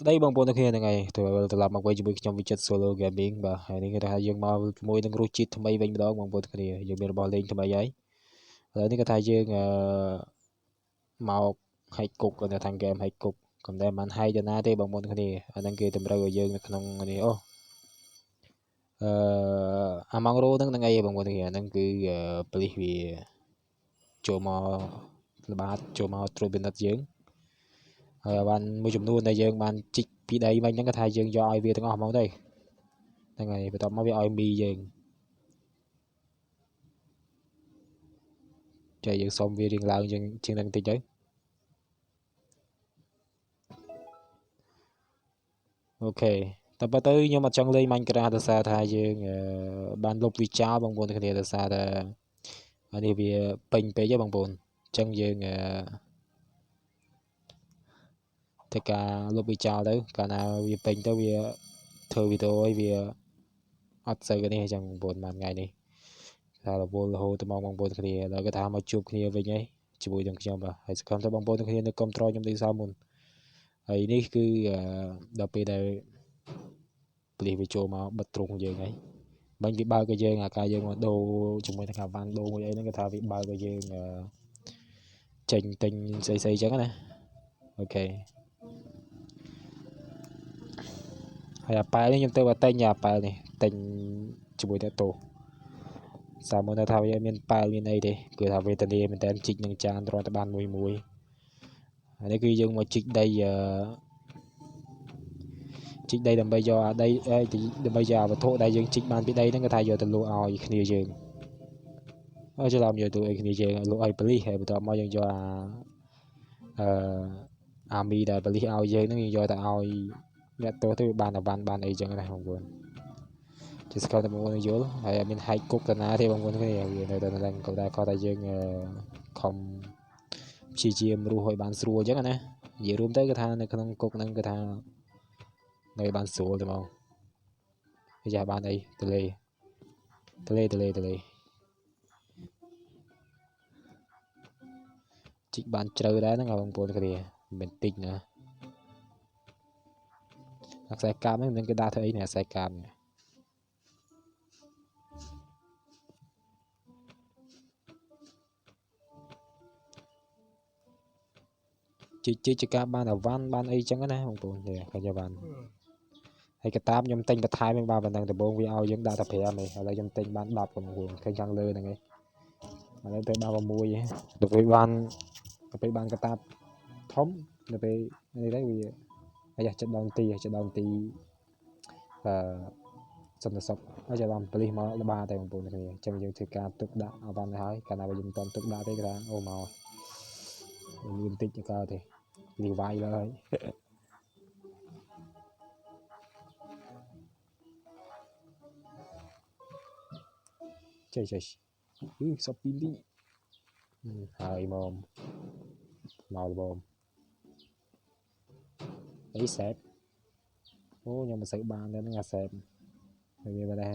ស្ដីបងប្អូនទាំងគ្នាហ្នឹងហើយត្រឡប់មកវិញជាមួយខ្ញុំវិចិត្រ Solo Gaming បាទហើយនេះគឺថាយើងមកជាមួយនឹងរសជាតិថ្មីវិញម្ដងបងប្អូនទាំងគ្នាយើងមានរបស់លេងថ្មីហើយឥឡូវនេះគឺថាយើងមកហែកគុកនៅខាង game ហែកគុកកំតែមិនហែកទៅណាទេបងប្អូនទាំងគ្នាអាហ្នឹងគេតម្រូវឲ្យយើងនៅក្នុងនេះអូអាម៉ងរ៉ូហ្នឹងអីបងប្អូនទាំងគ្នាហ្នឹងគឺប៉ូលីសវាចូលមកល្បាតចូលមកត្រួតពិនិត្យយើងហើយបានមួយចំនួនដែលយើងបានជីកពីដីវិញហ្នឹងក៏ថាយើងយកឲ្យវាទាំងអស់ហ្មងទៅហ្នឹងហើយបន្ទាប់មកវាឲ្យមីយើងចុះយើងសុំវារៀងឡើងជាងហ្នឹងតិចទៅអូខេតែបើទៅខ្ញុំអត់ចង់លេង Minecraft ដោយសារថាយើងបានលុបវាចោលបងប្អូនគ្នាដោយសារតែអានេះវាពេញពេកហ៎បងប្អូនអញ្ចឹងយើងតែការលុបវាចោលទៅកាលណាវាពេញទៅវាធ្វើវីដេអូឲ្យវាអត់សូវនេះអញ្ចឹងបងប្អូនបានថ្ងៃនេះថារវល់រហូតទៅមកបងប្អូនគ្នាដល់គេថាមកជួបគ្នាវិញហើយជាមួយនឹងខ្ញុំបាទហើយសង្ឃឹមថាបងប្អូនគ្នានៅគ្រប់ត្រខ្ញុំដូចសមមុនហើយនេះគឺដល់ពេលដែលប៉ូលីសវាចូលមកបិទទ្រុងយើងហើយបាញ់វាបើកឲ្យយើងអាការយើងមកដូរជាមួយនឹងអាវ៉ាន់ដូរមួយអីហ្នឹងគេថាវាបើកឲ្យយើងចេញទិញស្អីអញ្ចឹងណាអូខេហើយអាប៉ែលនេះខ្ញុំទៅតែទិញអាប៉ែលនេះទិញជាមួយតែតោសាមុនថាវាមានប៉ែលមានអីទេគឺថាវេទនាមែនតើជីកនឹងចានត្រង់តែបានមួយហើយនេះគឺយើងមកជីកដីដើម្បីយកអាដីដើម្បីយកអាវត្ថុដែលយើងជីកបានពីដីហ្នឹងគេថាយកទៅលក់ឲ្យគ្នាយើងច្រឡំយកទៅឲ្យគ្នាយើងលក់ឲ្យប៉ូលីសហើយបន្ទាប់មកយើងយកអាមីដែលប៉ូលីសឲ្យយើងហ្នឹងយើងយកទៅឲ្យអ្នកទោសទៅបានអាវ៉ាន់បានអីចឹងណាបងប្អូនជាស្គាល់តែបងប្អូនយល់ហើយអត់មានហែកគុកតាណាទេបងប្អូនគ្នាវានៅតែឡើងគាត់តែយើងខំព្យាយាមរស់ឲ្យបានស្រួលចឹងណានិយាយរួមទៅគឺថានៅក្នុងគុកហ្នឹងគឺថានៅបានស្រួលទេមកគេចាស់បានអីទលេជីកបានជ្រៅដែរហ្នឹងបងប្អូនគ្នាមិនតិចណាអាខ្សែកាបហ្នឹងគេដាក់ធ្វើអីនេះអាខ្សែកាបនេះជីកការបានអាវ៉ាន់បានអីចឹងណាបងប្អូននេះឃើញអាវ៉ាន់ហើយកតាបខ្ញុំទិញបន្ថែមវិញបានប៉ុណ្ណឹងដំបូងវាឲ្យយើងដាក់តែ5ឯងឥឡូវខ្ញុំទិញបាន10បងប្អូនឃើញខាងលើហ្នឹងឯងឥឡូវទៅ16ទៅពេលបានកតាបធំទៅពេលនេះទៅវាអាយ៉ាចិត្តដល់ទីសន្តិសុខហើយចាំបានប៉ូលីសមកល្បាតតែបងប្អូនគ្នាអញ្ចឹងយើងធ្វើការទុកដាក់អាវ៉ាន់ទៅហើយកាលណាយើងមិនទាន់ទុកដាក់ទេគេថាអូមកមានតិចក៏ទេលីវាយលើហើយចេះសុបពីលីហើយមកលបងអីសេបអូខ្ញុំមិនសូវបានទេហ្នឹងអាសេបវាមានបណ្ដា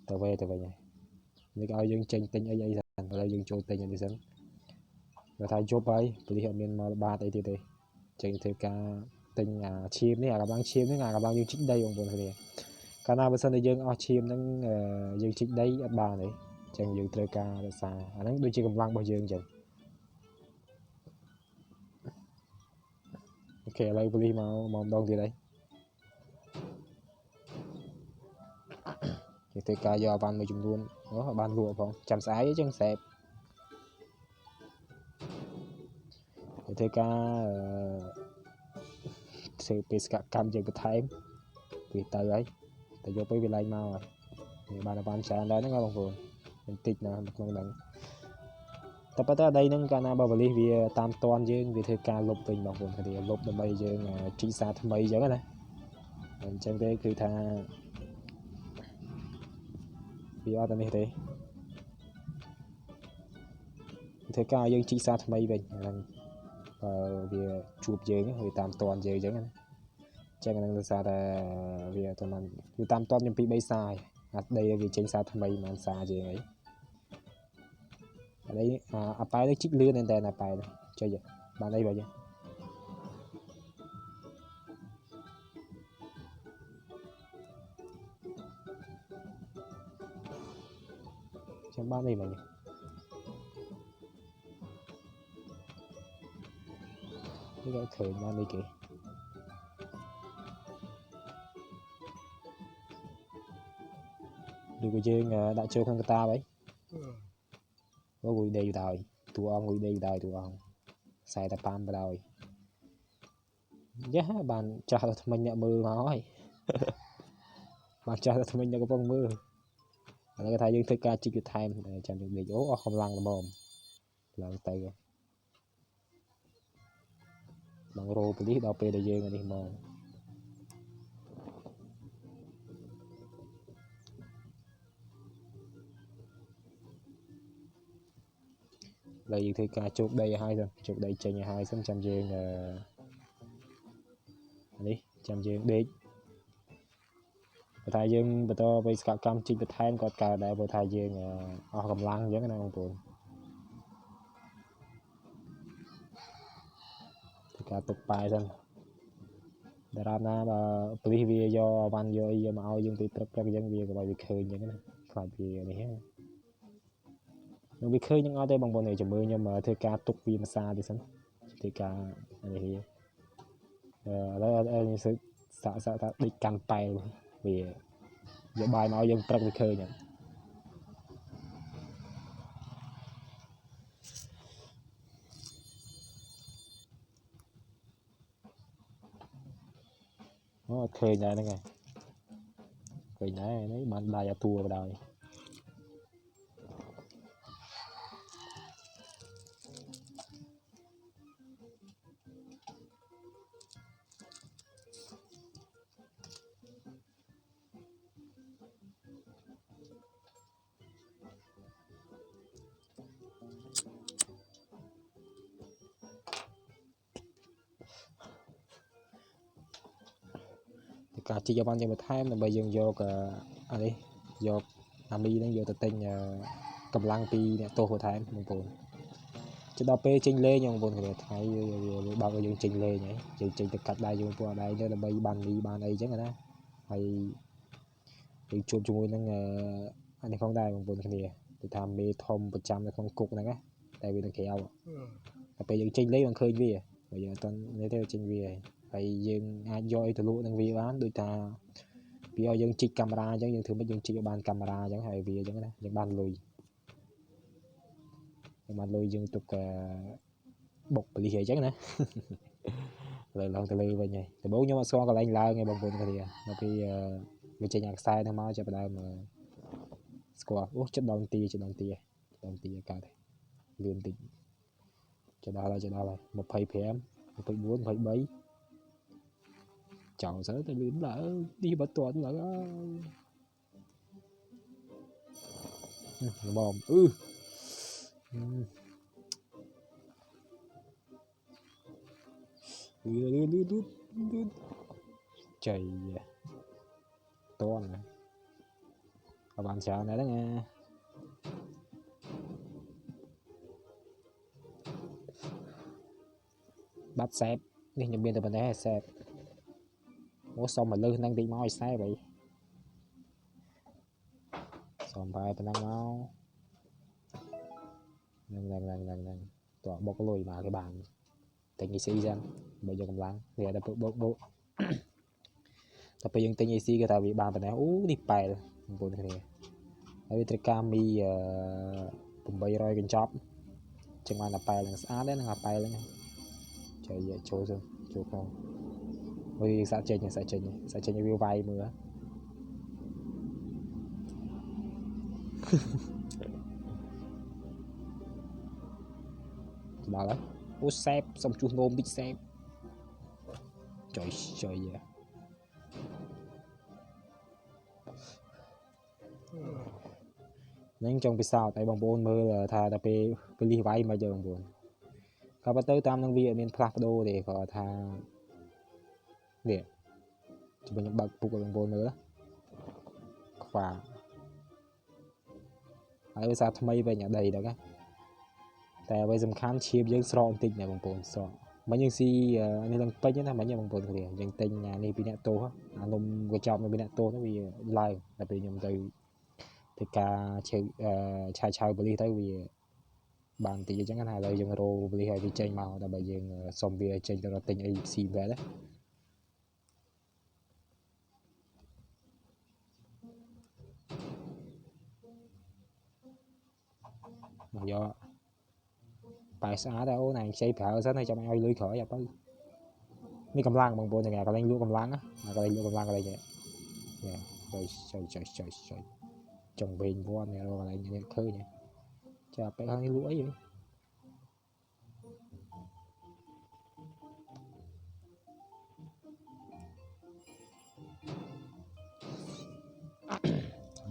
ទៅវិញហើយនេះឲ្យយើងចេញទិញអីសិនឥឡូវយើងចូលទិញអីសិនបើថាយប់ហើយប៉ូលីសអត់មានមកល្បាតអីទៀតទេចេញធ្វើការទិញអាឈាមនេះអាកម្លាំងឈាមនេះអាកម្លាំងយើងជីកដីបងប្អូនគ្នាកាលណាបើសិនតែយើងអស់ឈាមហ្នឹងយើងជីកដីអត់បានទេអញ្ចឹងយើងត្រូវការរក្សាអាហ្នឹងដូចជាកម្លាំងរបស់យើងអញ្ចឹងអូខេឥឡូវប៉ូលីសមកម្ដងទៀតហើយគេធ្វើការយកអាវ៉ាន់មួយចំនួនបានលក់ផងចាំស្អែកអញ្ចឹងសេបគេធ្វើការធ្វើបេសកកម្មយើងបន្ថែមវាទៅហើយតែយកទៅវាឡើងមកហើយបានអាវ៉ាន់ច្រើនដែរហ្នឹងបងប្អូនបន្តិចណាក្នុងហ្នឹងតែប៉ុន្តែដីហ្នឹងកាលណាបើប៉ូលីសវាតាមតន់យើងវាធ្វើការលុបវិញបងប្អូនគ្នាលុបដើម្បីយើងជីកសារថ្មីអញ្ចឹងណាអញ្ចឹងទេគឺថាវាអត់នេះទេធ្វើការយើងជីកសារថ្មីវិញហ្នឹងវាជួបយើងវាតាមតន់យើងអញ្ចឹងណាអញ្ចឹងហ្នឹងដោយសារតែវាទៅមិនវាតាមតន់ខ្ញុំ2 3សារអាដីវាចេញសារថ្មីមិនសារយើងអីឥឡូវអាប៉ែនេះជីកលឿនមែនតើអាប៉ែនេះចុយ bạn đây bao nhiêu chẳng bạn đây bao nhiêu cái gọi khởi bạn đây kì được cái chương đã chơi không ta vậy có gùi đây đòi tụi ông gùi đây đòi tụi ông xài tập pam vào đòi yeah, bạn cho mình nhận mưa nói bạn cho mình nhận có bông mưa là cái thay dương thức ca chích cái time chạm được để ố không lăn là bom là tay bằng rô police đào pe để dương đi mò đây dương thức ca chụp đây hai rồi chụp đây trên hai xong chạm dương đi chạm dương đi thay dương bắt đầu với cả cam chích cái time còn cả đại bộ thay dương cầm lăng giống cái này không buồn cả tục bài rồi để ra na và police về do ban do giờ mà ao dương bị trật trật dân về cái bài bị khơi như thế này phải bị này nó bị khơi những ao đây bằng bộ này chừng mưa nhưng mà thời ca tục vì mà xa thì sẵn thời ca này đó em sẽ sợ đi căng tay vì giờ bài mà ao dương trật bị khơi nhỉ nó khơi này đây này khơi này đấy bạn bài tua vào đời cả chỉ cho bạn cho một tháng là bây giờ vô cả đi vô ami đang vô tình cầm lăng pi nè tô hồ thái một buồn chứ đào pe trên lê nhưng buồn thì thấy bao nhiêu trên lê nhỉ trên từ cắt đây vô qua đây là bay bàn đi bàn ấy chứ người ta hay đi chụp chung năng anh không đây một buồn thì để tham mê thom 100 là không cục này á tại vì nó kéo đào pe trên lê bằng khơi gì bây giờ toàn lấy theo trên về phải dương ai do từ lũ đang vi bán đôi ta vì ở dương chích camera chứ dương thứ mấy dương chích bàn camera chẳng hay vì chẳng này những bàn lùi dương tục bột bị hệ chắc nữa lời lần từ lùi vậy nhỉ từ bố nhưng mà so còn anh la nghe bằng vốn cái gì mà khi mình chơi nhạc sai nó mau cho bạn mà score chất đồng tì cả đấy liên tịch cho đó là một phẩy pm 1,4 1,7 chọn sớ tôi biến là đi bắt tuần là bom trời to này các bạn sợ này đó nghe bắt xếp đi nhân viên từ bên đấy xếp ủa xong mà lư đang đi mau sai vậy xong bài bên đang mau lần tọa bốc lùi mà cái bàn tình sĩ dân bây giờ cầm lăng thì đã bộ tapi yang tanya isi kita bi bang tanya di pile pun ini tapi kami pembayar kencap cuma pile yang ada yang pile yang trời vậy chỗ rồi chỗ không vì sao chơi như view vay mưa bảo đấy ô xếp xong chú nôm bị xếp trời vậy nên trong sao tại bằng bồn mưa là thà tập đi vay mà giờ bằng buồn các bạn tới tam năng viên bên Plado để có thà để chỉ bằng những bậc phục bằng bồn nữa và ở sao thay về nhà đầy được á แต่ไว้สำคัญชีพយើងស្រកបន្តិចណាបងប្អូនស្រកមិនយើងស៊ីនេះឡើងពេញណាមិនបងប្អូនគ្នាយើងទិញនេះពីអ្នកតោអានំកញ្ចប់នៅពីអ្នកតោនោះវាឡើងតែពេលខ្ញុំទៅធ្វើការឆៅប៉ូលីសទៅវាបានតិចអញ្ចឹងណាឥឡូវយើងរោប៉ូលីសឲ្យវាចេញមកដើម្បីយើងសុំវាចេញទៅរកទិញអីស៊ីបែបណាមកយកបែរស្អាតអូនឯងខ្ចីប្រើសិនហើយចាំឲ្យលុយក្រោយអាទៅនេះកម្លាំងបងប្អូនទាំងកន្លែងលក់កម្លាំងណាកន្លែងលក់កម្លាំងកន្លែងនេះចុយចង់វិញវ៉ាន់នេះកន្លែងនេះឃើញចាពេលខាងនេះលក់អី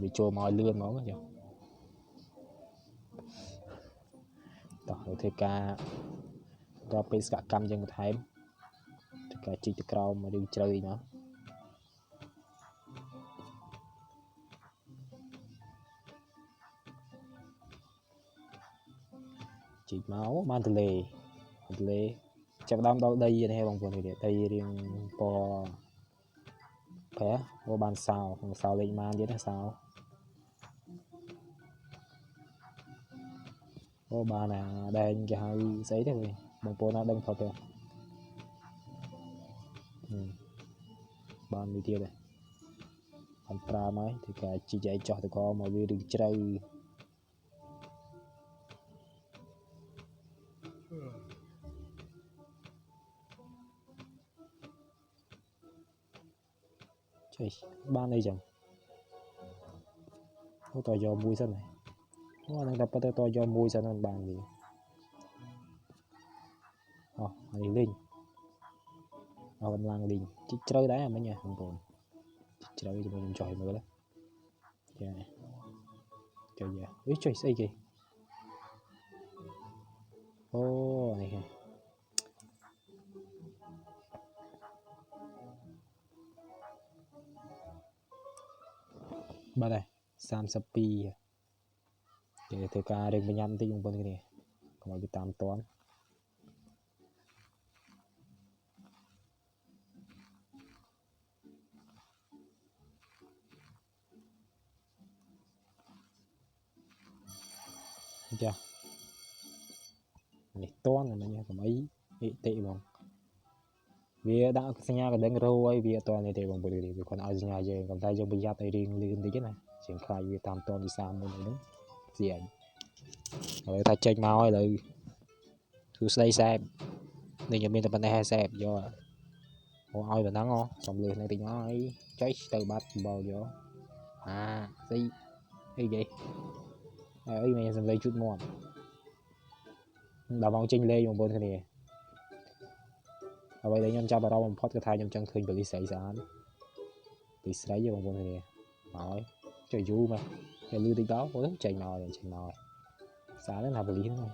វាចូលមកលឿនហ្មងចាតោះធ្វើការដល់ពេលសកម្មយើងបន្ថែមធ្វើការជីកទៅក្រោមឬជ្រៅអីណាជីកមកបានទលេចាប់ដើមដល់ដីនេះបងប្អូននេះដីរៀងពណ៌ប្រហែលបានសោលេខម៉ានទៀតណាសោបានអាដែងគេហៅស្អីទេបងប្អូនណាដឹងថតទេបានមួយទៀតដែរបានប្រើមកធ្វើការជីកឲ្យចោះទៅកមកវារឿងជ្រៅបានអីចឹងតយកមួយសិនហ្នឹងតែប៉ុន្តែតយកមួយសិនហ្នឹងបានវាហើយលេងកម្លាំងលេងជីកជ្រៅដែរមិញបងប្អូនជ្រៅជាមួយខ្ញុំចុះឲ្យមើលចាចុះចុះស្អីគេអូនេះបាទដែរ32គេធ្វើការរៀងបញ្ញាប់បន្តិចបងប្អូនគ្នាកុំឲ្យវាតាមតាន់ចានេះតាន់មិញកុំអីអ៊ីតិបងវាដាក់សញ្ញាកណ្ដឹងរោឲ្យវាអត់តាន់ទេបងប្អូនវាគាត់ឲ្យសញ្ញាយើងប៉ុន្តែយើងប្រយ័ត្នឲ្យរៀងលឿនតិចណាជាងខ្លាចវាតាមតាន់វិសាមុនហ្នឹងស្អីហើយថាចេញមកឥឡូវគឺស្ដីសែបនេះខ្ញុំមានតែប៉ុណ្ណេះសែបយកឲ្យប៉ុណ្ណឹងសំលឺនេះតិចមកអីចុយទៅបាត់បោយកស្អីអីគេអីមានសំឡេងជូតមាត់ដល់មកចេញលេងបងប្អូនគ្នាអ្វីដែលខ្ញុំចាប់អារម្មណ៍បំផុតគឺថាខ្ញុំចង់ឃើញប៉ូលីសស្រីស្អាតពីស្រីបងប្អូនគ្នាហើយចុះយូរមកគេលឺតិចដល់អូចេញមកស្អាតណាស់ប៉ូលីសហ្នឹង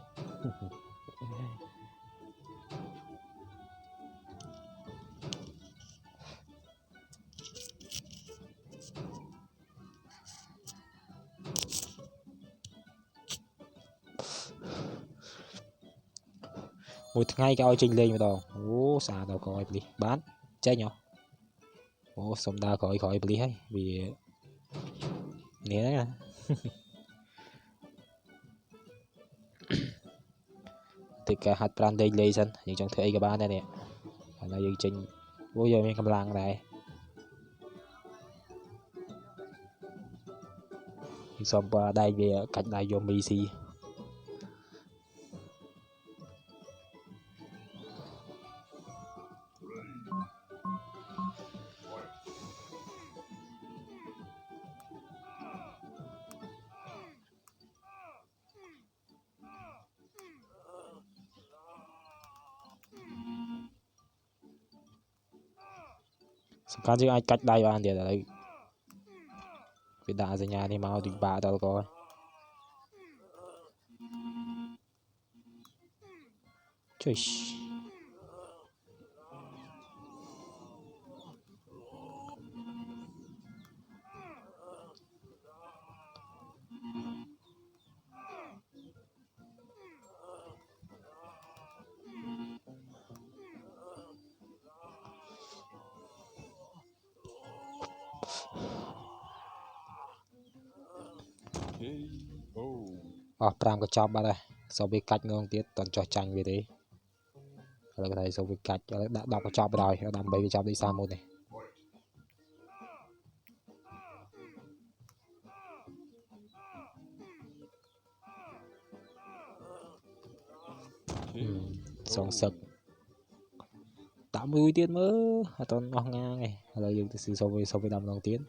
មួយថ្ងៃគេឲ្យចេញលេងម្ដងអូស្អាតដល់ក្រោយប៉ូលីសបានចេញអូសុំដើរក្រោយប៉ូលីសហើយវានេះណាតែការហាត់ប្រាណដេកលេងសិនយើងចង់ធ្វើអីក៏បានដែរនេះឥឡូវយើងចេញអូយើងមានកម្លាំងដែរសុំបើដៃវាកាច់ដៃយកមីស៊ីសំខាន់យើងអាចកាច់ដៃបានទៀតឥឡូវវាដាក់សញ្ញានេះមកទីបាក់ដល់កជួយ pram cái chop đây sau bị cạch ngon tiết toàn cho chanh về đấy rồi cái này sau bị cạch đã đọc cái chop rồi đâm bay cái chop đi xa một này song sực tạo mùi tiết mơ toàn ngon ngang này là dùng từ sau với đâm lòng tiến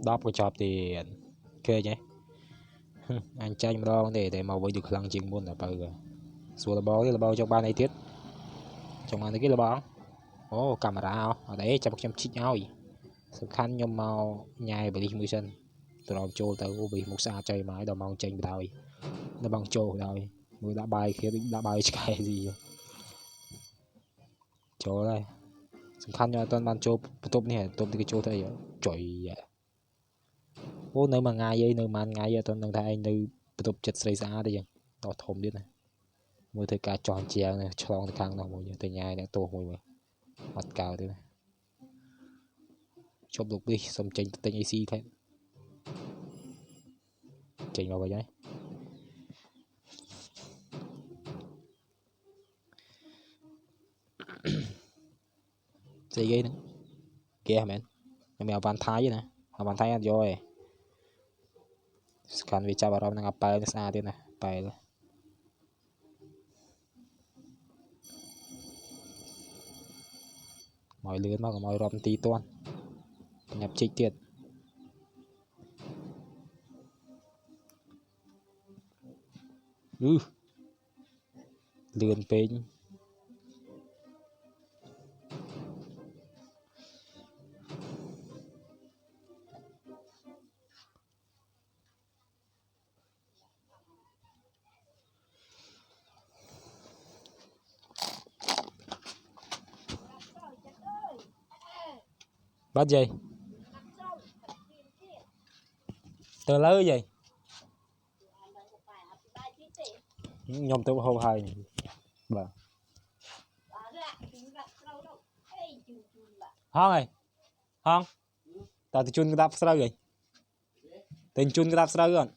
đọc cái chop thì ok nhé anh tranh đo để màu với được lăng chừng muốn là bao giờ số là bao trong ban này tiết trong ban này cái là bao ô camera ở đấy trăm chích nhau sắp khăn nhưng màu nhai bởi đi mùi sân tụi nó trôi tới bị một xa chơi mãi đầu mong tranh đào nó bằng trôi rồi mùi đã bay kia đã bay cái gì chỗ đây sắp khăn cho toàn ban trôi tôm này tôm thì cái trôi thấy trời ô nơi mà ngay vậy toàn đang thay nơi tôm chật xây ra đây to thôm đi này mùi thời cả tròn chèo này tròn thì càng nào mùi từ nhà này tô mùi mặt cào thế này chụp được đi xong chỉnh tên AC thế chỉnh vào vậy gì ghê nữa kia hả mẹ mèo bàn thái vậy nè bàn thái ăn rồi kan vì cha bảo nó ngập bay xa thế này bay mọi lươn mà có mọi rộm tí toan nhập trích tiệt lươn pin bắt gì từ lớn gì nhom tôi hô hai bà hông ơi hông tao thì chun cái đáp sao vậy tình chun cái đáp sao rồi